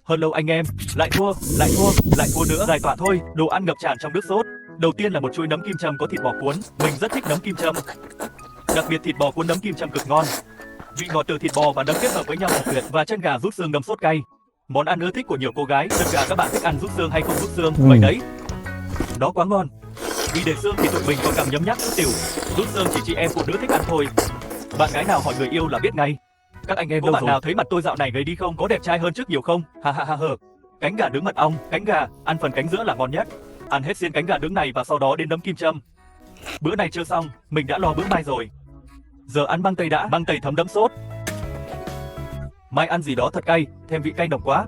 Hello anh em, lại thua nữa, giải tỏa thôi. Đồ ăn ngập tràn trong nước sốt. Đầu tiên là một chuỗi nấm kim châm có thịt bò cuốn, mình rất thích nấm kim châm. Đặc biệt thịt bò cuốn nấm kim châm cực ngon. Vị ngọt từ thịt bò và nấm kết hợp với nhau thật tuyệt, và chân gà rút xương ngâm sốt cay. Món ăn ưa thích của nhiều cô gái. Chân gà các bạn thích ăn rút xương hay không rút xương? Vậy đấy, nó quá ngon. Vì để xương thì tụi mình có cầm nhấm nháp chút tiểu. Rút xương chỉ chị em phụ nữ thích ăn thôi. Bạn gái nào hỏi người yêu là biết ngay. Các anh em đâu bạn rồi? Nào thấy mặt tôi dạo này gầy đi không? Có đẹp trai hơn trước nhiều không? Ha ha ha hờ. Cánh gà nướng mật ong, cánh gà, ăn phần cánh giữa là ngon nhất. Ăn hết xiên cánh gà nướng này và sau đó đến nấm kim châm. Bữa này chưa xong, mình đã lo bữa mai rồi. Giờ ăn măng tây đã, măng tây thấm đẫm sốt. Mai ăn gì đó thật cay, thêm vị cay nồng quá.